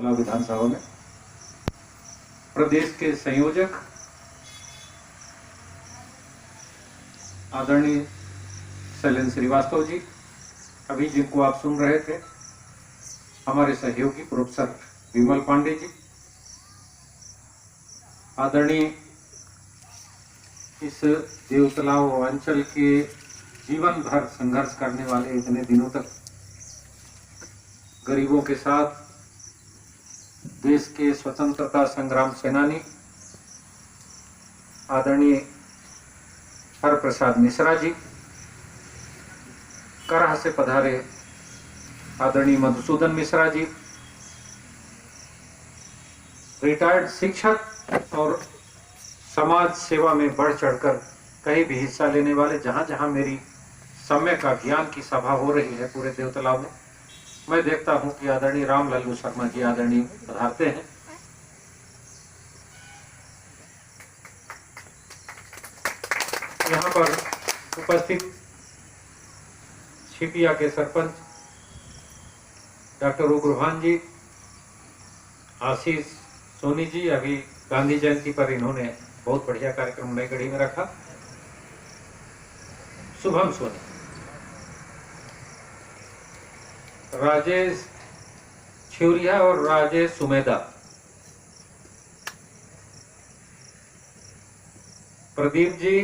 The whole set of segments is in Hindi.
देवतला विधानसभा में प्रदेश के संयोजक आदरणीय शैलेंद्र श्रीवास्तव जी, अभी जिनको आप सुन रहे थे हमारे सहयोगी प्रोफेसर विमल पांडे जी, आदरणीय इस देवतलाव अंचल के जीवन भर संघर्ष करने वाले, इतने दिनों तक गरीबों के साथ देश के स्वतंत्रता संग्राम सेनानी आदरणीय हरप्रसाद मिश्रा जी, करह से पधारे आदरणीय मधुसूदन मिश्रा जी, रिटायर्ड शिक्षक और समाज सेवा में बढ़ चढ़कर कहीं भी हिस्सा लेने वाले, जहां जहां मेरी सम्यक अभियान की सभा हो रही है पूरे देवतलाव में, मैं देखता हूं कि आदरणीय राम लल्लू शर्मा जी आदरणीय पधारते हैं। यहाँ पर उपस्थित छिपिया के सरपंच डॉक्टर उग्रभान जी, आशीष सोनी जी, अभी गांधी जयंती पर इन्होंने बहुत बढ़िया कार्यक्रम नई गढ़ी में रखा, शुभम सोनी, राजेश छिउरिया और राजेश सुमेदा, प्रदीप जी,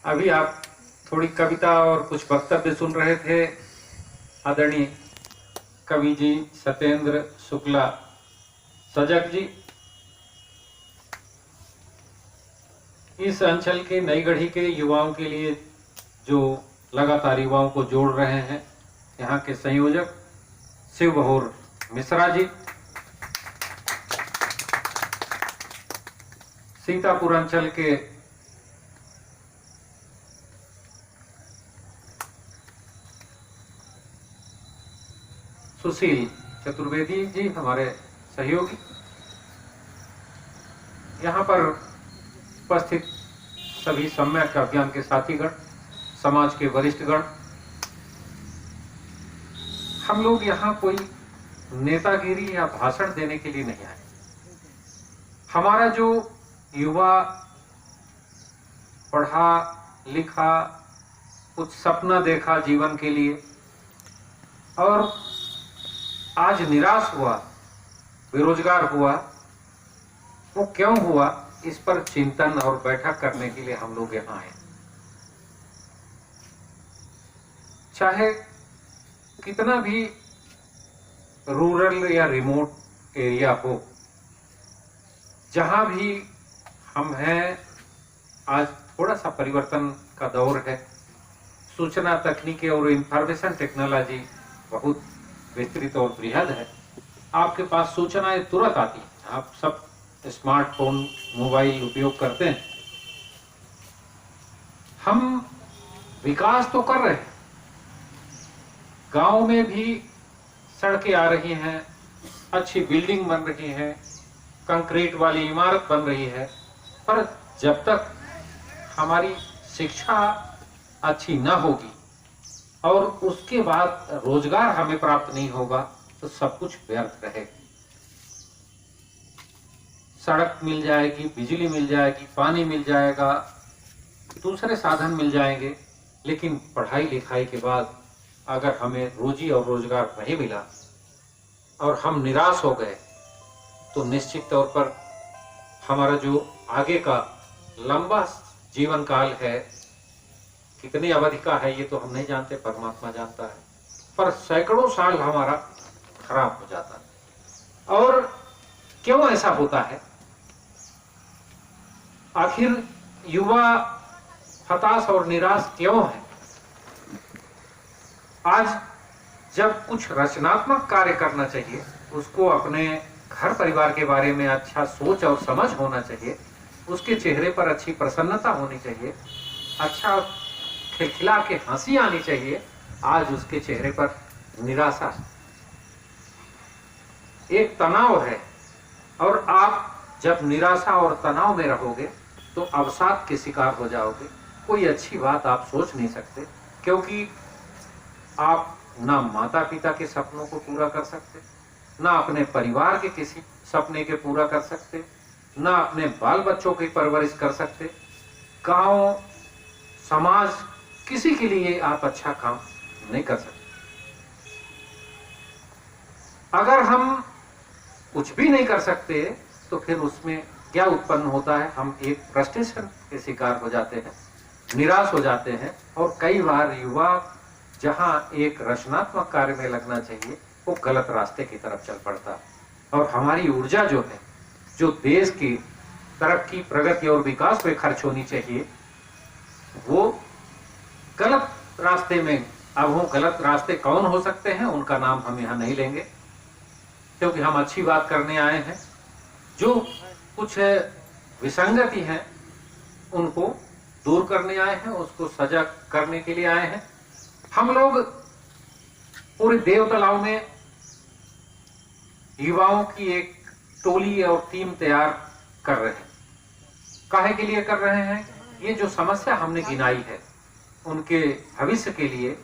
अभी आप थोड़ी कविता और कुछ वक्तव्य सुन रहे थे, आदरणीय कवि जी सत्येंद्र शुक्ला सजग जी, इस अंचल के नई गढ़ी के युवाओं के लिए जो लगातार युवाओं को जोड़ रहे हैं, यहाँ के संयोजक शिव बहोर मिश्रा जी, सीतापुर अंचल के सुशील चतुर्वेदी जी हमारे सहयोगी, यहाँ पर उपस्थित सभी सम्यक अभियान के साथीगण, समाज के वरिष्ठगण, हम लोग यहाँ कोई नेतागिरी या भाषण देने के लिए नहीं आए। हमारा जो युवा पढ़ा लिखा, कुछ सपना देखा जीवन के लिए और आज निराश हुआ, बेरोजगार हुआ, वो क्यों हुआ, इस पर चिंतन और बैठक करने के लिए हम लोग यहाँ आए। चाहे कितना भी रूरल या रिमोट एरिया हो, जहां भी हम हैं, आज थोड़ा सा परिवर्तन का दौर है। सूचना तकनीकी और इंफॉर्मेशन टेक्नोलॉजी बहुत विस्तृत और बृहद है। आपके पास सूचनाएं तुरंत आती हैं, आप सब स्मार्टफोन मोबाइल उपयोग करते हैं। हम विकास तो कर रहे हैं, गांव में भी सड़कें आ रही हैं, अच्छी बिल्डिंग बन रही है, कंक्रीट वाली इमारत बन रही है, पर जब तक हमारी शिक्षा अच्छी न होगी और उसके बाद रोजगार हमें प्राप्त नहीं होगा तो सब कुछ व्यर्थ रहेगा। सड़क मिल जाएगी, बिजली मिल जाएगी, पानी मिल जाएगा, दूसरे साधन मिल जाएंगे, लेकिन पढ़ाई लिखाई के बाद अगर हमें रोजी और रोजगार नहीं मिला और हम निराश हो गए तो निश्चित तौर पर हमारा जो आगे का लंबा जीवन काल है, कितनी अवधि का है ये तो हम नहीं जानते, परमात्मा जानता है, पर सैकड़ों साल हमारा खराब हो जाता है। और क्यों ऐसा होता है? आखिर युवा हताश और निराश क्यों है? आज जब कुछ रचनात्मक कार्य करना चाहिए, उसको अपने घर परिवार के बारे में अच्छा सोच और समझ होना चाहिए, उसके चेहरे पर अच्छी प्रसन्नता होनी चाहिए, अच्छा खिलखिला के हंसी आनी चाहिए, आज उसके चेहरे पर निराशा, एक तनाव है। और आप जब निराशा और तनाव में रहोगे तो अवसाद के शिकार हो जाओगे, कोई अच्छी बात आप सोच नहीं सकते, क्योंकि आप ना माता पिता के सपनों को पूरा कर सकते, ना अपने परिवार के किसी सपने के पूरा कर सकते, ना अपने बाल बच्चों की परवरिश कर सकते, गांव समाज किसी के लिए आप अच्छा काम नहीं कर सकते। अगर हम कुछ भी नहीं कर सकते तो फिर उसमें क्या उत्पन्न होता है, हम एक फ्रस्ट्रेशन के शिकार हो जाते हैं, निराश हो जाते हैं, और कई बार युवा जहां एक रचनात्मक कार्य में लगना चाहिए वो गलत रास्ते की तरफ चल पड़ता है, और हमारी ऊर्जा जो है, जो देश की तरक्की प्रगति और विकास पे खर्च होनी चाहिए, वो गलत रास्ते में। अब वो गलत रास्ते कौन हो सकते हैं उनका नाम हम यहाँ नहीं लेंगे, क्योंकि हम अच्छी बात करने आए हैं। जो कुछ विसंगति है उनको दूर करने आए हैं, उसको सजग करने के लिए आए हैं। हम लोग पूरे देव तालाब में युवाओं की एक टोली और टीम तैयार कर रहे हैं। काहे के लिए कर रहे हैं? ये जो समस्या हमने गिनाई है उनके भविष्य के लिए,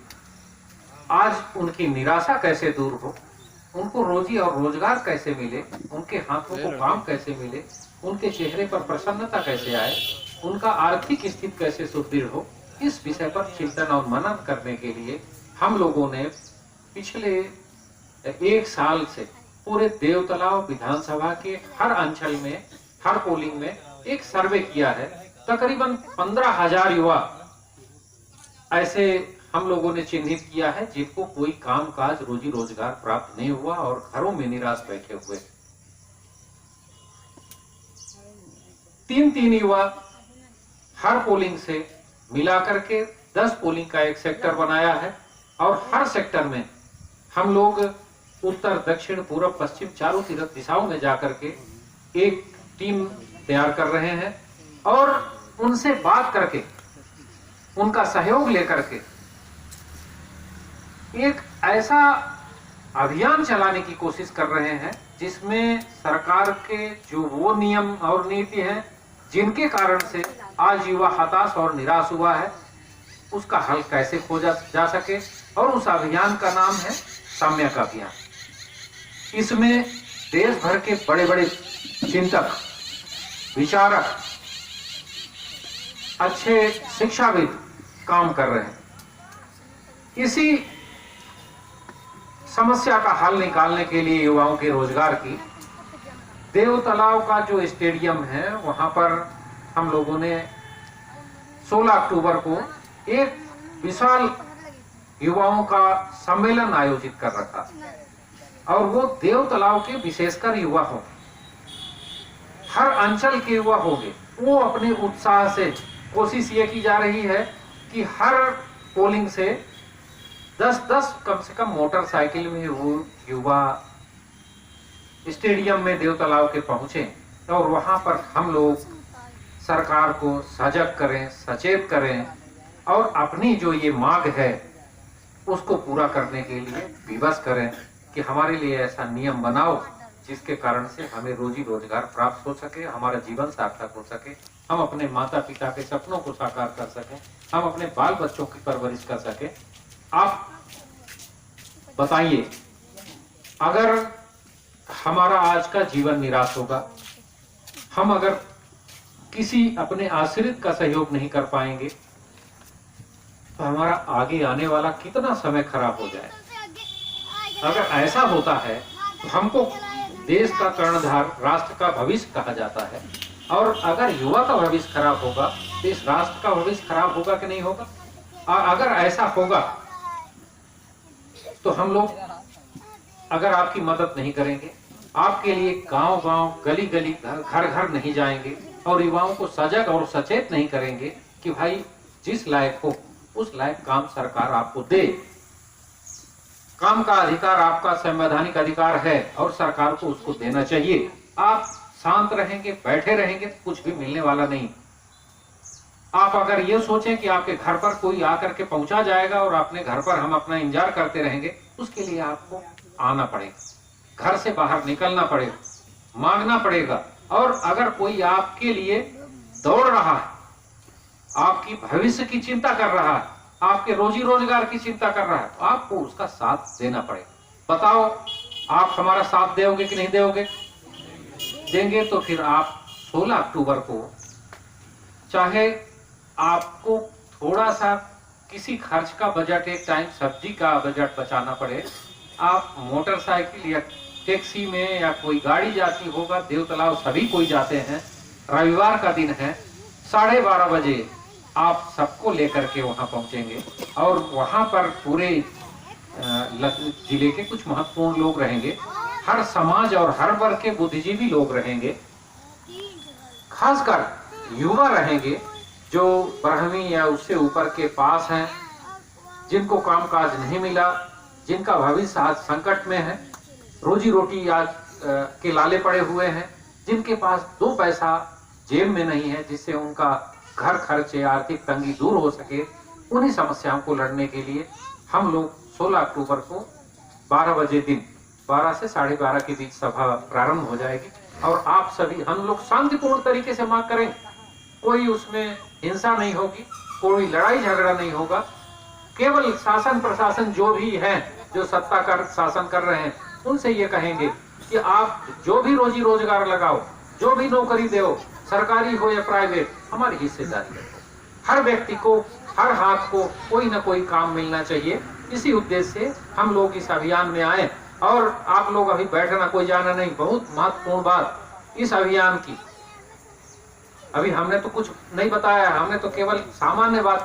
आज उनकी निराशा कैसे दूर हो, उनको रोजी और रोजगार कैसे मिले, उनके हाथों को काम कैसे मिले, उनके चेहरे पर प्रसन्नता कैसे आए, उनका आर्थिक स्थिति कैसे सुदृढ़ हो, इस विषय पर चिंतन और मनन करने के लिए हम लोगों ने पिछले 1 साल से पूरे देव तालाब विधानसभा के हर अंचल में, हर पोलिंग में एक सर्वे किया है। तकरीबन 15,000 युवा ऐसे हम लोगों ने चिन्हित किया है जिनको कोई काम काज रोजी रोजगार प्राप्त नहीं हुआ और घरों में निराश बैठे हुए। 3-3 युवा हर पोलिंग से मिलाकर के 10 पोलिंग का एक सेक्टर बनाया है, और हर सेक्टर में हम लोग उत्तर दक्षिण पूर्व पश्चिम चारों दिशाओं में जाकर के एक टीम तैयार कर रहे हैं, और उनसे बात करके, उनका सहयोग लेकर के एक ऐसा अभियान चलाने की कोशिश कर रहे हैं जिसमें सरकार के जो वो नियम और नीति हैं जिनके कारण से आज युवा हताश और निराश हुआ है, उसका हल कैसे खोजा जा सके। और उस अभियान का नाम है सम्यक अभियान। इसमें देश भर के बड़े बड़े चिंतक, विचारक, अच्छे शिक्षाविद काम कर रहे हैं। इसी समस्या का हल निकालने के लिए युवाओं के रोजगार की, देव तालाब का जो स्टेडियम है वहां पर हम लोगों ने 16 अक्टूबर को एक विशाल युवाओं का सम्मेलन आयोजित कर रखा, और वो देव तालाब के विशेषकर युवा होंगे, हर अंचल के युवा होंगे। वो अपने उत्साह से कोशिश ये की जा रही है कि हर पोलिंग से 10-10 कम से कम मोटरसाइकिल में वो युवा स्टेडियम में देव तालाब के पहुंचे, और वहां पर हम लोग सरकार को सजग करें, सचेत करें, और अपनी जो ये मांग है उसको पूरा करने के लिए विवश करें कि हमारे लिए ऐसा नियम बनाओ जिसके कारण से हमें रोजी रोजगार प्राप्त हो सके, हमारा जीवन सार्थक हो सके, हम अपने माता पिता के सपनों को साकार कर सकें, हम अपने बाल बच्चों की परवरिश कर सकें। आप बताइए, अगर हमारा आज का जीवन निराश होगा, हम अगर किसी अपने आश्रित का सहयोग नहीं कर पाएंगे, तो हमारा आगे आने वाला कितना समय खराब हो जाए। अगर ऐसा होता है तो हमको देश का कर्णधार, राष्ट्र का भविष्य कहा जाता है, और अगर युवा का भविष्य खराब होगा तो इस राष्ट्र का भविष्य खराब होगा कि नहीं होगा? और अगर ऐसा होगा तो हम लोग अगर आपकी मदद नहीं करेंगे, आपके लिए गांव गांव, गली गली, घर घर नहीं जाएंगे, और युवाओं को सजग और सचेत नहीं करेंगे कि भाई जिस लायक हो उस लायक काम सरकार आपको दे। काम का अधिकार आपका संवैधानिक अधिकार है और सरकार को उसको देना चाहिए। आप शांत रहेंगे, बैठे रहेंगे, कुछ भी मिलने वाला नहीं। आप अगर ये सोचें कि आपके घर पर कोई आकर के पहुंचा जाएगा और अपने घर पर हम अपना इंतजार करते रहेंगे, उसके लिए आपको आना पड़ेगा, घर से बाहर निकलना पड़ेगा, मांगना पड़ेगा। और अगर कोई आपके लिए दौड़ रहा है, आपकी भविष्य की चिंता कर रहा है, आपके रोजी रोजगार की चिंता कर रहा है, तो आपको उसका साथ देना पड़ेगा। बताओ, आप हमारा साथ दोगे कि नहीं दोगे? देंगे तो फिर आप 16 अक्टूबर को, चाहे आपको थोड़ा सा किसी खर्च का बजट, एक टाइम सब्जी का बजट बचाना पड़े, आप मोटरसाइकिल या टैक्सी में या कोई गाड़ी जाती होगा, देव तालाब सभी कोई जाते हैं, रविवार का दिन है, 12:30 बजे आप सबको लेकर के वहां पहुंचेंगे और वहां पर पूरे जिले के कुछ महत्वपूर्ण लोग रहेंगे, हर समाज और हर वर्ग के बुद्धिजीवी लोग रहेंगे, खासकर युवा रहेंगे जो 12वीं या उससे ऊपर के पास हैं, जिनको कामकाज नहीं मिला, जिनका भविष्य आज संकट में है, रोजी रोटी आज के लाले पड़े हुए हैं, जिनके पास 2 पैसा जेब में नहीं है जिससे उनका घर खर्चे, आर्थिक तंगी दूर हो सके, उन्हीं समस्याओं को लड़ने के लिए हम लोग 16 अक्टूबर को 12 बजे दिन, 12 से 12:30 के बीच सभा प्रारंभ हो जाएगी और आप सभी, हम लोग शांतिपूर्ण तरीके से मांग करेंगे, कोई उसमें हिंसा नहीं होगी, कोई लड़ाई झगड़ा नहीं होगा, केवल शासन प्रशासन जो भी है, जो सत्ता कर शासन कर रहे हैं, उनसे ये कहेंगे कि आप जो भी रोजी रोजगार लगाओ, जो भी नौकरी दो, सरकारी हो या प्राइवेट, हमारी हिस्सेदारी है। हर व्यक्ति को, हर हाथ को कोई ना कोई काम मिलना चाहिए। इसी उद्देश्य से हम लोग इस अभियान में आए और आप लोग अभी बैठना, कोई जाना नहीं। बहुत महत्वपूर्ण बात इस अभियान की, अभी हमने तो कुछ नहीं बताया, हमने तो केवल सामान्य बात